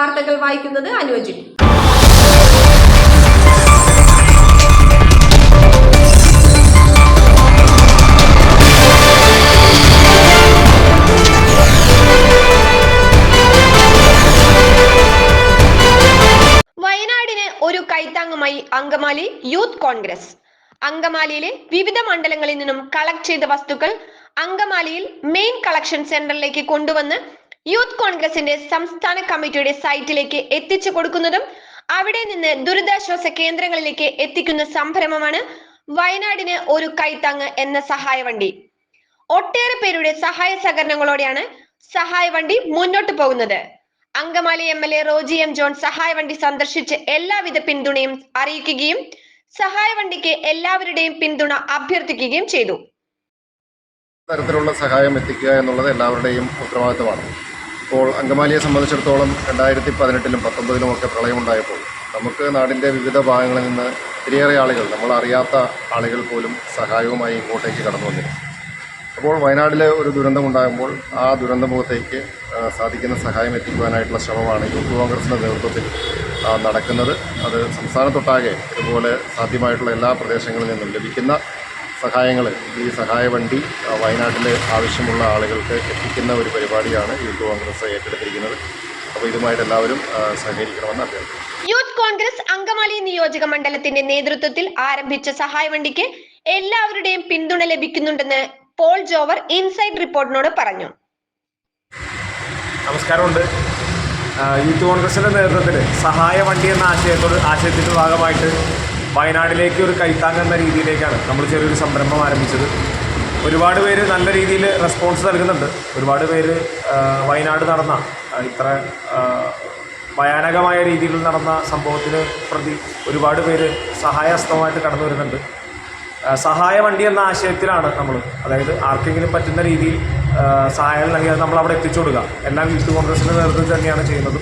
വാർത്തകൾ വായിക്കുന്നത് അനുജി. വയനാടിന് ഒരു കൈത്താങ്ങുമായി അങ്കമാലി യൂത്ത് കോൺഗ്രസ്. അങ്കമാലിയിലെ വിവിധ മണ്ഡലങ്ങളിൽ നിന്നും കളക്ട് ചെയ്ത വസ്തുക്കൾ അങ്കമാലിയിൽ മെയിൻ കളക്ഷൻ സെന്ററിലേക്ക് കൊണ്ടുവന്ന് യൂത്ത് കോൺഗ്രസിന്റെ സംസ്ഥാന കമ്മിറ്റിയുടെ സൈറ്റിലേക്ക് എത്തിച്ചു കൊടുക്കുന്നതും അവിടെ നിന്ന് ദുരിതാശ്വാസ കേന്ദ്രങ്ങളിലേക്ക് എത്തിക്കുന്ന സംരംഭമാണ് വയനാടിന് ഒരു കൈത്താങ്ങ് എന്ന സഹായവണ്ടി. ഒട്ടേറെ പേരുടെ സഹായ സഹകരണങ്ങളോടെയാണ് സഹായവണ്ടി മുന്നോട്ട് പോകുന്നത്. Angamaly MLA Roji M. John സഹായവണ്ടി സന്ദർശിച്ച് എല്ലാവിധ പിന്തുണയും അറിയിക്കുകയും സഹായവണ്ടിക്ക് എല്ലാവരുടെയും പിന്തുണ അഭ്യർത്ഥിക്കുകയും ചെയ്തു. തരത്തിലുള്ള സഹായം എത്തിക്കുക എന്നുള്ളത് എല്ലാവരുടെയും ഉത്തരവാദിത്തമാണ്. ഇപ്പോൾ അങ്കമാലിയെ സംബന്ധിച്ചിടത്തോളം 2018-ലും 2019-ലും ഒക്കെ പ്രളയമുണ്ടായപ്പോൾ നമുക്ക് നാടിൻ്റെ വിവിധ ഭാഗങ്ങളിൽ നിന്ന് ഒത്തിരിയേറെ ആളുകൾ, നമ്മൾ അറിയാത്ത ആളുകൾ പോലും സഹായവുമായി ഇങ്ങോട്ടേക്ക് കടന്നു വന്നിരുന്നു. അപ്പോൾ വയനാട്ടിൽ ഒരു ദുരന്തമുണ്ടാകുമ്പോൾ ആ ദുരന്തമുഖത്തേക്ക് സാധിക്കുന്ന സഹായം എത്തിക്കുവാനായിട്ടുള്ള ശ്രമമാണ് യൂത്ത് കോൺഗ്രസിൻ്റെ നേതൃത്വത്തിൽ നടക്കുന്നത്. അത് സംസ്ഥാനത്തൊട്ടാകെ ഇതുപോലെ സാധ്യമായിട്ടുള്ള എല്ലാ പ്രദേശങ്ങളിൽ നിന്നും ലഭിക്കുന്ന സഹായങ്ങൾ ഈ സഹായ വണ്ടി വയനാട്ടിൽ ആവശ്യമുള്ള ആളുകൾക്ക് എത്തിക്കുന്ന ഒരു പരിപാടിയാണ് യൂത്ത് കോൺഗ്രസ് ഏറ്റെടുത്തിരിക്കുന്നത്. അപ്പോൾ ഇതുമായിട്ട് എല്ലാവരും സഹകരിക്കണമെന്ന് അഭ്യർത്ഥിക്കുന്നു. യൂത്ത് കോൺഗ്രസ് അങ്കമാലി നിയോജക മണ്ഡലത്തിന്റെ നേതൃത്വത്തിൽ ആരംഭിച്ച സഹായ വണ്ടിക്ക് എല്ലാവരുടെയും പിന്തുണ ലഭിക്കുന്നുണ്ടെന്ന് പോൾ ജോവർ ഇൻസൈഡ് റിപ്പോർട്ടിനോട് പറഞ്ഞു. നമസ്കാരമുണ്ട്. യൂത്ത് കോൺഗ്രസിന്റെ നേതൃത്വത്തിൽ സഹായ വണ്ടി എന്ന ആശയത്തിന്റെ ഭാഗമായിട്ട് വയനാട്ടിലേക്ക് ഒരു കൈത്താങ് എന്ന രീതിയിലേക്കാണ് നമ്മൾ ചെറിയൊരു സംരംഭം ആരംഭിച്ചത്. ഒരുപാട് പേര് നല്ല രീതിയിൽ റെസ്പോൺസ് നൽകുന്നുണ്ട്. ഒരുപാട് പേര് വയനാട് നടന്ന ഇത്ര ഭയാനകമായ രീതിയിൽ നടന്ന സംഭവത്തിന് പ്രതി ഒരുപാട് പേര് സഹായഹസ്തമായിട്ട് കടന്നു വരുന്നുണ്ട്. സഹായ വണ്ടി എന്ന ആശയത്തിലാണ് നമ്മൾ, അതായത് ആർക്കെങ്കിലും പറ്റുന്ന രീതിയിൽ സഹായം നൽകി അത് നമ്മൾ അവിടെ എത്തിച്ചു കൊടുക്കുക. എല്ലാം യൂത്ത് കോൺഗ്രസിൻ്റെ നേതൃത്വത്തിൽ തന്നെയാണ് ചെയ്യുന്നത്.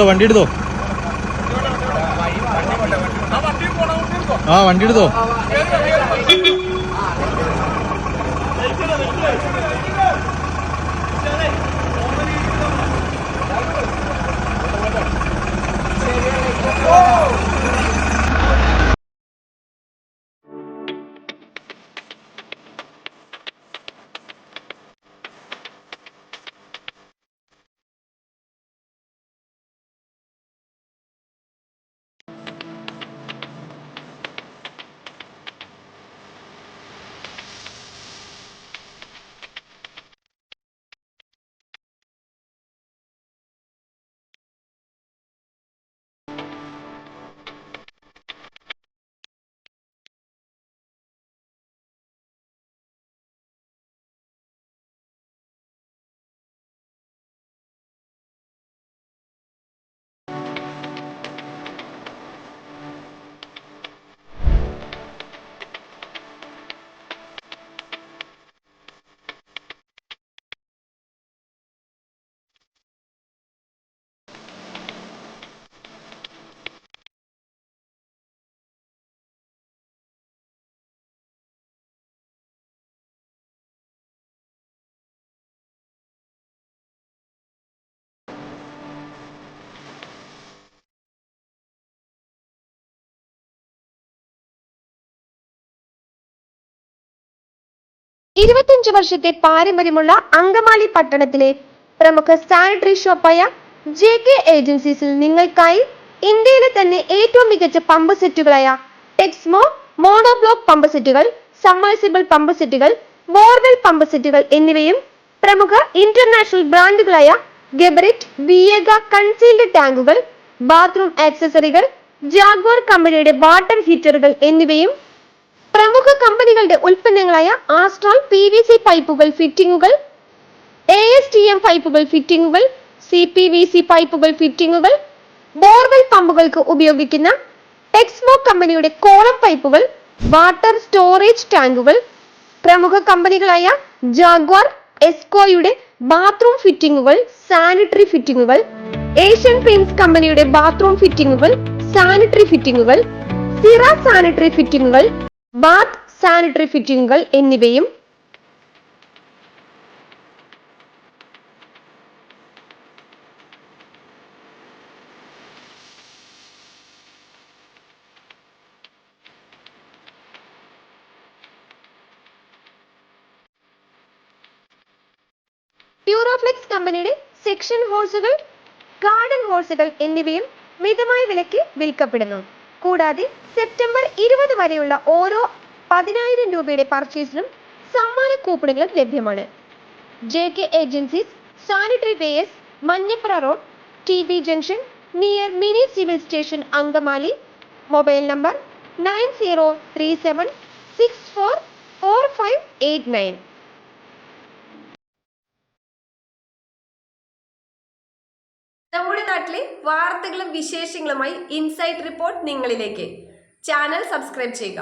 വണ്ടി എടുത്തോ ആ വണ്ടി എടുത്തോ. 25 വർഷത്തെ പാരമ്പര്യമുള്ള അങ്കമാലി പട്ടണത്തിലെ പ്രമുഖ സാനിറ്ററി ഷോപ്പായ JK ഏജൻസീസിൽ നിങ്ങൾക്കായി ഇന്ത്യയിലെ തന്നെ ഏറ്റവും മികച്ച പമ്പ് സെറ്റുകളായ ടെക്സ്മോ മോണോബ്ലോക്ക് പമ്പ് സെറ്റുകൾ, സമ്മേഴ്സിബിൾ പമ്പ് സെറ്റുകൾ, ബോർവെൽ പമ്പ് സെറ്റുകൾ എന്നിവയും പ്രമുഖ ഇന്റർനാഷണൽ ബ്രാൻഡുകളായ ഗെബറിറ്റ്, വിയേഗ കൺസീൽഡ് ടാങ്കുകൾ, ബാത്റൂം ആക്സസറികൾ, ജാഗ്വാർ കമ്പനിയുടെ വാട്ടർ ഹീറ്ററുകൾ എന്നിവയും പ്രമുഖ കമ്പനികളുടെ ഉൽപ്പന്നങ്ങളായ ആസ്ട്രോൾ PVC പൈപ്പുകൾ ഫിറ്റിംഗുകൾ, ASTM പൈപ്പുകൾ ഫിറ്റിംഗുകൾ, CPVC പൈപ്പുകൾ ഫിറ്റിംഗുകൾ, ബോർവെൽ പമ്പുകൾക്ക് ഉപയോഗിക്കുന്ന ടെക്സ്മോ കമ്പനിയുടെ കോളം പൈപ്പുകൾ, വാട്ടർ സ്റ്റോറേജ് ടാങ്കുകൾ, പ്രമുഖ കമ്പനികളായ ജാഗ്വാർ, എസ്കോയുടെ ബാത്റൂം ഫിറ്റിംഗുകൾ, സാനിറ്ററി ഫിറ്റിംഗുകൾ, ഏഷ്യൻ പെയിന്റ്സ് കമ്പനിയുടെ ബാത്റൂം ഫിറ്റിംഗുകൾ, സാനിറ്ററി ഫിറ്റിംഗുകൾ, സിറ സാനിറ്ററി ഫിറ്റിംഗുകൾ, ബാത്ത് സാനിറ്ററി ഫിറ്റിംഗുകൾ എന്നിവയും പ്യൂറോഫ്ലെക്സ് കമ്പനിയുടെ സെക്ഷൻ ഹോസുകൾ, ഗാർഡൻ ഹോസുകൾ എന്നിവയും മിതമായ വിലയ്ക്ക് വിൽക്കപ്പെടുന്നു. കൂടാതെ സെപ്റ്റംബർ 20 വരെയുള്ള ഓരോ 10,000 രൂപയുടെ പർച്ചേസിനും സമ്മാന കൂപ്പണുകളും ലഭ്യമാണ്. JK agencies, sanitary wears, Manjapra road, TB junction, near mini civil station, Angamaly. Mobile number 9037644589. നമ്മുടെ നാട്ടിലെ വാർത്തകളും വിശേഷങ്ങളുമായി ഇൻസൈറ്റ് റിപ്പോർട്ട് നിങ്ങളിലേക്ക്. ചാനൽ സബ്സ്ക്രൈബ് ചെയ്യുക.